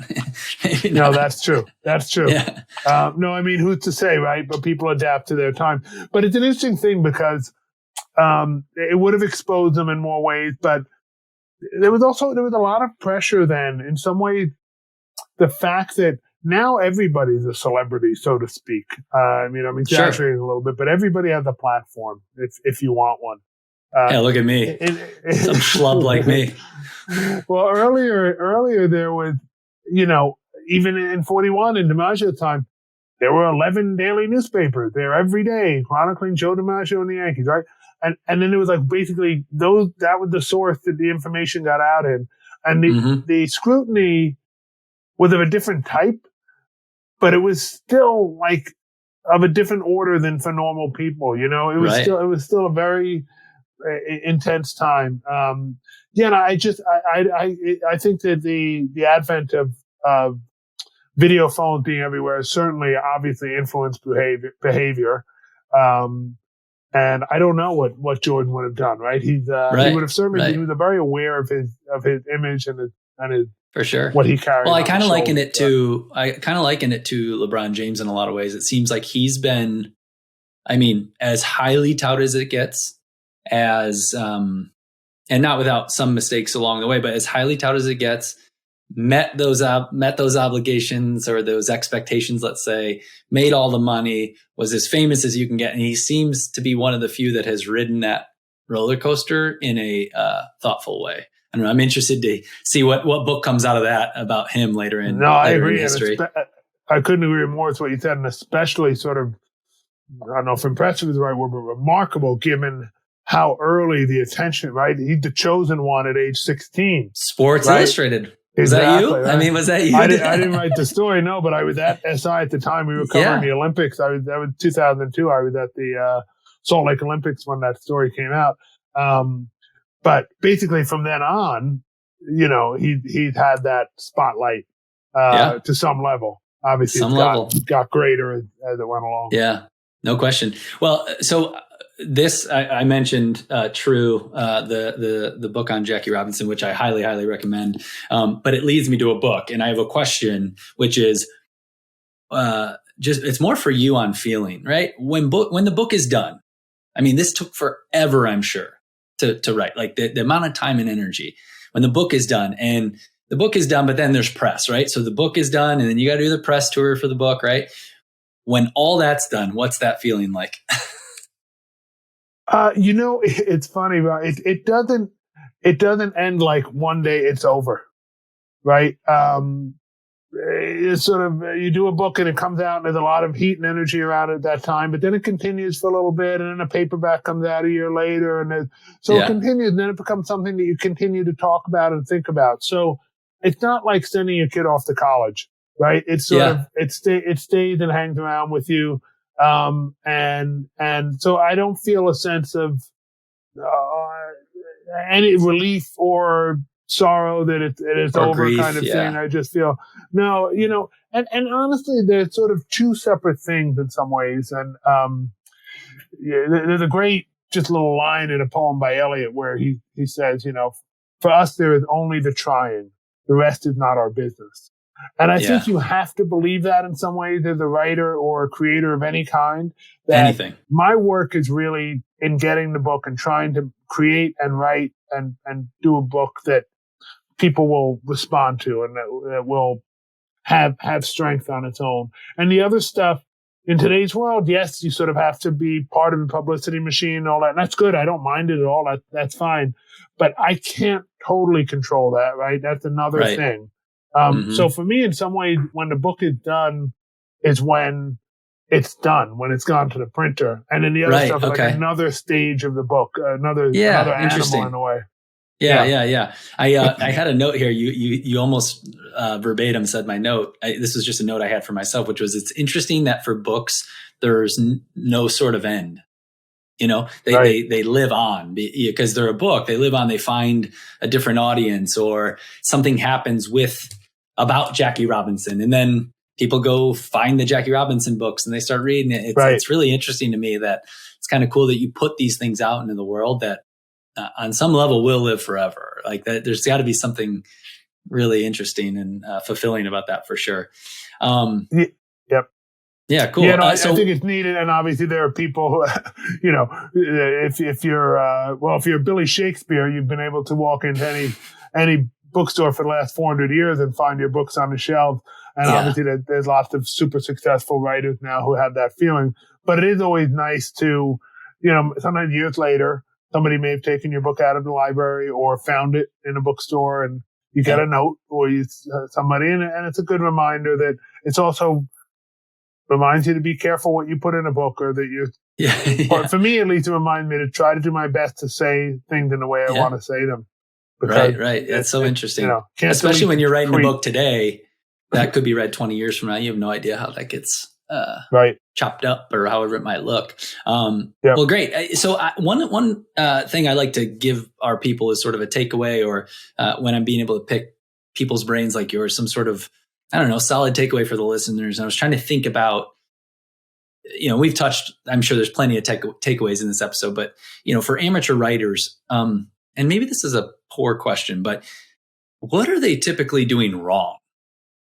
maybe no, that's true. That's true. Yeah. No, I mean, who's to say, right? But people adapt to their time. But it's an interesting thing because it would have exposed them in more ways, but there was a lot of pressure then. In some ways, the fact that now everybody's a celebrity, so to speak. I'm exaggerating a little bit, but everybody has a platform if you want one. Look at me. Some schlub like me. Well, earlier there was, even in 41 in DiMaggio's time, there were 11 daily newspapers there every day chronicling Joe DiMaggio and the Yankees, right? And then it was like basically that was the source that the information got out in. And the scrutiny was of a different type, but it was still like of a different order than for normal people. It was still a very intense time. And I think that the advent of video phones being everywhere has certainly obviously influenced behavior. And I don't know what Jordan would have done, right? He would have certainly he was very aware of his image and his for sure what he carried. Well, I kind of liken it to LeBron James in a lot of ways. It seems like he's been, as highly touted as it gets, as and not without some mistakes along the way, but as highly touted as it gets, met those obligations or those expectations, let's say, made all the money, was as famous as you can get. And he seems to be one of the few that has ridden that roller coaster in a thoughtful way. I don't know. I'm interested to see what book comes out of that about him later in history. I couldn't agree more with what you said, and especially sort of, I don't know if impressive is the right word, but remarkable given how early the attention, right? He's the chosen one at age 16. Sports Illustrated. Was that Exactly. you? Right? I mean, was that you? I didn't write the story, no, but I was at SI at the time. We were covering the Olympics. That was 2002. I was at the Salt Lake Olympics when that story came out. But basically from then on, he's had that spotlight to some level. Obviously, got greater as it went along. Yeah, no question. Well, so this I mentioned True, the book on Jackie Robinson, which I highly, highly recommend. But it leads me to a book, and I have a question, which is just it's more for you on feeling, right? When the book is done, I mean, this took forever, I'm sure, to write. Like the amount of time and energy when the book is done, and the book is done, but then there's press, right? So the book is done, and then you got to do the press tour for the book, right? When all that's done, what's that feeling like? It's funny, right? It doesn't end like one day it's over, right? It's sort of, you do a book and it comes out and there's a lot of heat and energy around it at that time, but then it continues for a little bit, and then a paperback comes out a year later, and it continues, and then it becomes something that you continue to talk about and think about. So it's not like sending your kid off to college, right? It's sort of, it stays and hangs around with you. And so I don't feel a sense of, any relief or sorrow that it's over grief, kind of thing. I just feel, no, and honestly, they're sort of two separate things in some ways. And, there's a great, just little line in a poem by Eliot where he says, for us, there is only the trying. The rest is not our business. And I think you have to believe that in some ways as a writer or a creator of any kind. That anything. My work is really in getting the book and trying to create and write and do a book that people will respond to and that will have strength on its own. And the other stuff in today's world, yes, you sort of have to be part of the publicity machine and all that. And that's good. I don't mind it at all. That's fine. But I can't totally control that, right? That's another thing. So for me, in some ways, when the book is done is when it's done, when it's gone to the printer. And then the other stuff is like another stage of the book, another animal in a way. Yeah. I had a note here. You almost verbatim said my note. This was just a note I had for myself, which was, it's interesting that for books, there's no sort of end. They live on because they're a book. They live on, they find a different audience, or something happens about Jackie Robinson. And then people go find the Jackie Robinson books and they start reading it. It's really interesting to me that it's kind of cool that you put these things out into the world that on some level will live forever. Like that, there's got to be something really interesting and fulfilling about that for sure. Yep. Yeah, cool. Yeah, I think it's needed, and obviously there are people who, if you're Billy Shakespeare, you've been able to walk into any bookstore for the last 400 years and find your books on the shelf. And obviously there's lots of super successful writers now who have that feeling. But it is always nice to, sometimes years later, somebody may have taken your book out of the library or found it in a bookstore, and you get a note or somebody, and it's a good reminder that it's also reminds you to be careful what you put in a book, or that you, for me at least, it reminds me to try to do my best to say things in the way I want to say them. Right. That's so interesting. Especially when you're writing a book today, that could be read 20 years from now. You have no idea how that gets chopped up or however it might look. Well, great. So one thing I like to give our people is sort of a takeaway, or when I'm being able to pick people's brains like yours, some sort of, I don't know, solid takeaway for the listeners. And I was trying to think about, we've touched, I'm sure there's plenty of takeaways in this episode, but, for amateur writers, and maybe this is a poor question, but what are they typically doing wrong?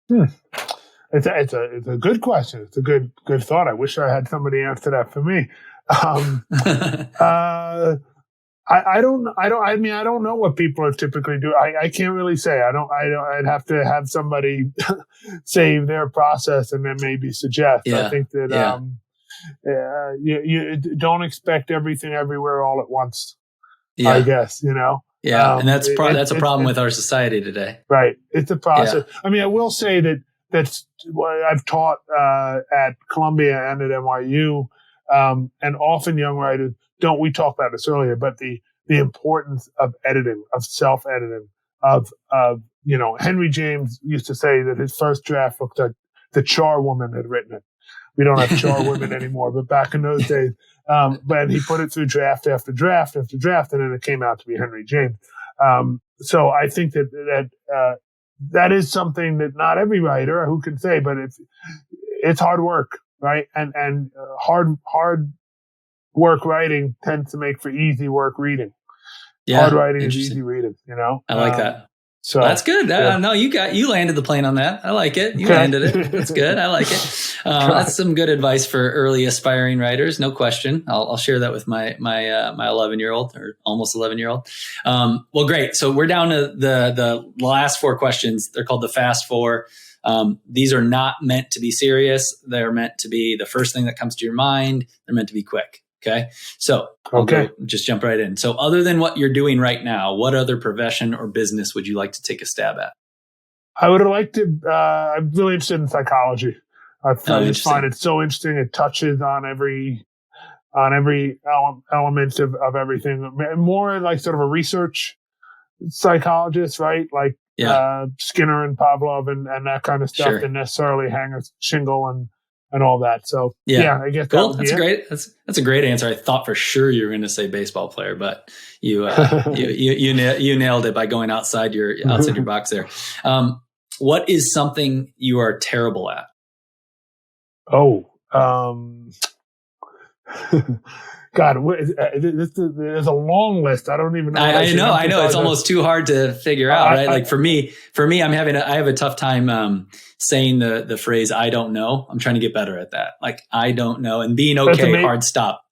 It's a good question. It's a good thought. I wish I had somebody answer that for me. I don't know what people are typically doing. I can't really say. I'd have to have somebody save their process and then maybe suggest. I think that you don't expect everything everywhere all at once. I guess, Yeah, and that's a problem with our society today. Right. It's a process. Yeah. I mean, I will say that's what I've taught at Columbia and at NYU, and often young writers we talked about this earlier, but the importance of editing, of self-editing, Henry James used to say that his first draft looked like the charwoman had written it. We don't have charwomen anymore, but back in those days, but he put it through draft after draft after draft, and then it came out to be Henry James. So I think that is something that not every writer, who can say, but it's hard work, right? And hard work writing tends to make for easy work reading. Yeah, hard writing is easy reading, I like that. So that's good. Yeah. No, you landed the plane on that. I like it. You landed it. That's good. I like it. That's some good advice for early aspiring writers. No question. I'll share that with my 11-year-old or almost 11-year-old. Well, great. So we're down to the last 4 questions. They're called the fast 4. These are not meant to be serious. They're meant to be the first thing that comes to your mind. They're meant to be quick. Okay. So I'll just jump right in. So other than what you're doing right now, what other profession or business would you like to take a stab at? I would like to, I'm really interested in psychology. I just find it so interesting. It touches on every element of everything. More like sort of a research psychologist, right? Like Skinner and Pavlov and that kind of stuff than necessarily hang a shingle and all that. So I guess cool. That's great. That's a great answer. I thought for sure you were going to say baseball player, but you you nailed it by going outside your box there. What is something you are terrible at? God, there's a long list. I don't even know. I know. It's almost too hard to figure out, right? Like for me, I have a tough time saying the phrase "I don't know." I'm trying to get better at that. Like I don't know, and being okay. Hard stop.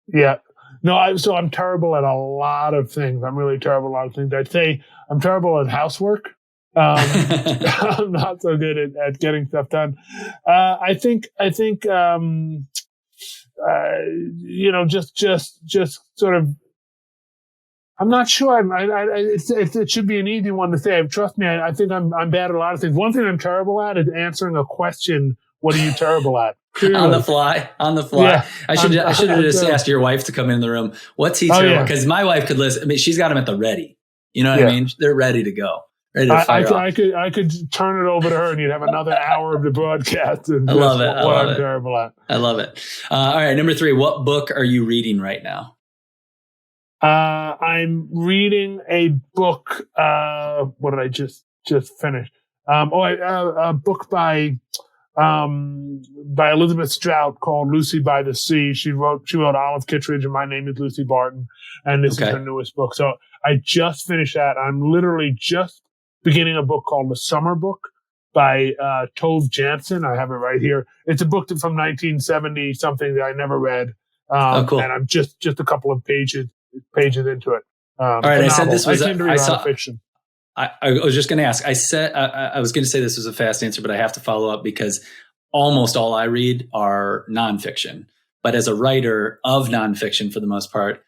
Yeah. No. So I'm terrible at a lot of things. I'm really terrible at a lot of things. I'd say I'm terrible at housework. I'm not so good at getting stuff done. I think. Just sort of, I'm not sure. It should be an easy one to say. Trust me, I think I'm bad at a lot of things. One thing I'm terrible at is answering a question. What are you terrible at? On the fly. Yeah, I should have just asked your wife to come in the room. What's he terrible? Because my wife could listen. I mean, she's got them at the ready. You know what I mean? They're ready to go. I could turn it over to her and you'd have another hour of the broadcast. And I love it. I'm terrible at. I love it. All right. Number 3, what book are you reading right now? I'm reading a book. What did I just finish? A book by Elizabeth Strout called Lucy by the Sea. She wrote Olive Kitteridge and My Name is Lucy Barton. And this is her newest book. So I just finished that. I'm literally just beginning a book called The Summer Book by Tove Jansson. I have it right here. It's a book from 1970 something that I never read. Cool. And I'm just a couple of pages into it. All right. I said this was fiction. I was just going to ask. I said I was going to say this was a fast answer, but I have to follow up because almost all I read are nonfiction. But as a writer of nonfiction, for the most part,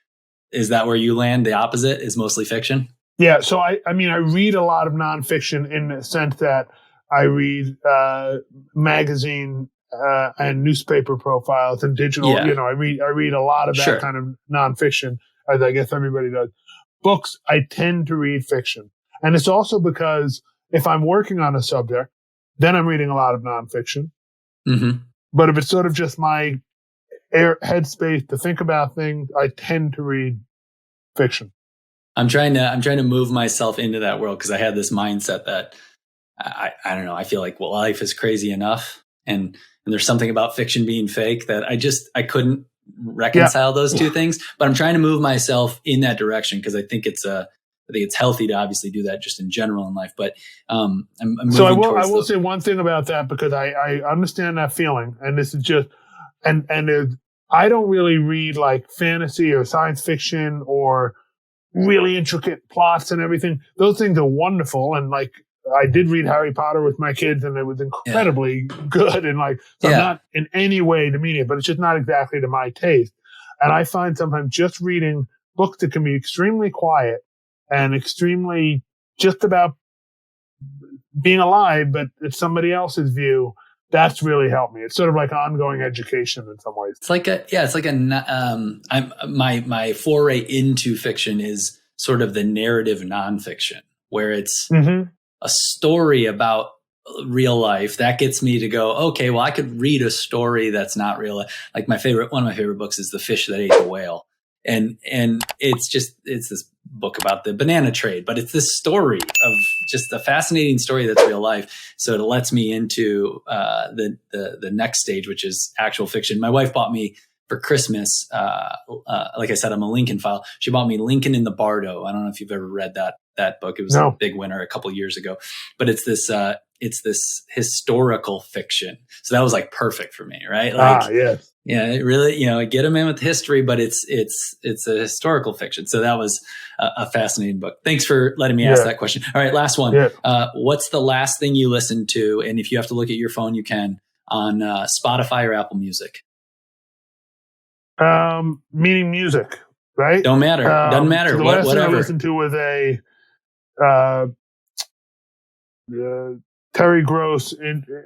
is that where you land? The opposite is mostly fiction. Yeah. So I read a lot of nonfiction in the sense that I read magazine and newspaper profiles and digital. Yeah. I read a lot of that kind of nonfiction, as I guess everybody does. Books, I tend to read fiction. And it's also because if I'm working on a subject, then I'm reading a lot of nonfiction. Mm-hmm. But if it's sort of just my headspace to think about things, I tend to read fiction. I'm trying to move myself into that world because I had this mindset that I don't know. I feel like life is crazy enough, and there's something about fiction being fake that I couldn't reconcile those two things. But I'm trying to move myself in that direction because I think it's healthy to obviously do that just in general in life. But I'm moving so I will say one thing about that because I understand that feeling, and this is just and I don't really read like fantasy or science fiction or really intricate plots and everything. Those things are wonderful, and like I did read Harry Potter with my kids, and it was incredibly good. And like, so I'm not in any way demeaning it, but it's just not exactly to my taste. And I find sometimes just reading books that can be extremely quiet and extremely just about being alive, but it's somebody else's view. That's really helped me. It's sort of like ongoing education in some ways. My foray into fiction is sort of the narrative nonfiction where it's Mm-hmm. a story about real life, that gets me to go, okay, well, I could read a story that's not real life. Like one of my favorite books is The Fish That Ate the Whale. And it's this book about the banana trade, but it's this story of just a fascinating story that's real life. So it lets me into the next stage, which is actual fiction. My wife bought me for Christmas, like I said, I'm a Lincoln file. She bought me Lincoln in the Bardo. I don't know if you've ever read that book. It was a big winner a couple years ago, but it's this historical fiction. So that was like perfect for me, right? Like, yes. Yeah, it really, get them in with history, but it's a historical fiction. So that was a fascinating book. Thanks for letting me ask that question. All right, last one. Yeah. What's the last thing you listened to? And if you have to look at your phone, you can, on Spotify or Apple Music. Meaning music, right? Don't matter. Doesn't matter. The last Whatever. thing I listened to was Terry Gross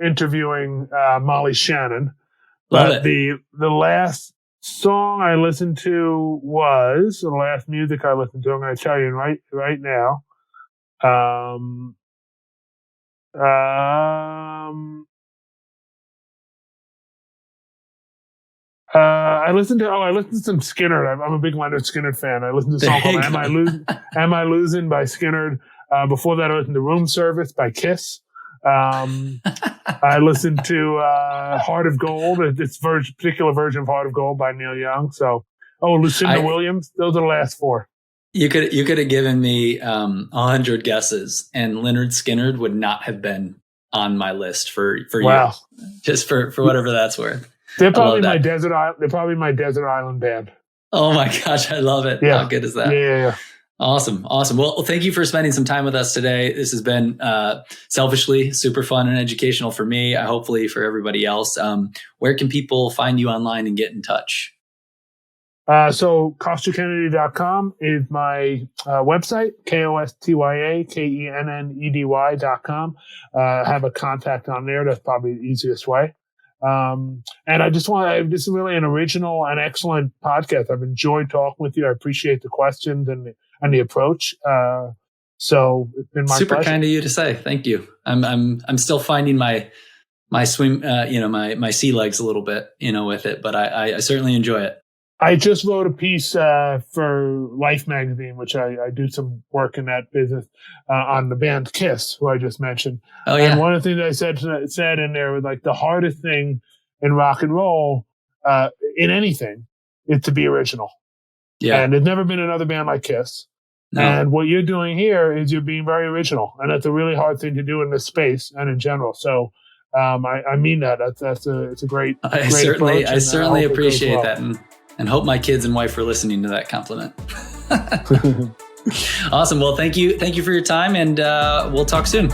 interviewing Molly Shannon. Love But it. the last song I listened to was the last music I listened to. I'm going to tell you right now. I listened to some Skynyrd. I'm a big Leonard Skynyrd fan. I listened to a song called Am I Losing by Skynyrd. Before that, I listened to Room Service by Kiss. I listened to Heart of Gold, this particular version of Heart of Gold by Neil Young. So, Lucinda Williams. Those are the last four. You could have given me 100 guesses, and Leonard Skynyrd would not have been on my list for you. Just for whatever that's worth. They're probably my desert island band. Oh my gosh, I love it. Yeah. How good is that? Yeah. Awesome. Well, thank you for spending some time with us today. This has been selfishly super fun and educational for me, hopefully for everybody else. Where can people find you online and get in touch? So KostyaKennedy.com is my website, KostyaKennedy.com. Have a contact on there. That's probably the easiest way. And this is really an original and excellent podcast. I've enjoyed talking with you. I appreciate the questions and the approach. So it's been my super pleasure. Kind of you to say. Thank you. I'm still finding my swim, my sea legs a little bit, with it, but I certainly enjoy it. I just wrote a piece for Life magazine, which I do some work in that business on the band Kiss, who I just mentioned. Oh, yeah. And one of the things I said in there was like the hardest thing in rock and roll, in anything, is to be original. Yeah. And there's never been another band like Kiss. No. And what you're doing here is you're being very original, and that's a really hard thing to do in this space and in general. So I mean that. It's a great. I certainly appreciate that. And hope my kids and wife are listening to that compliment. Awesome. Well, thank you for your time, and we'll talk soon.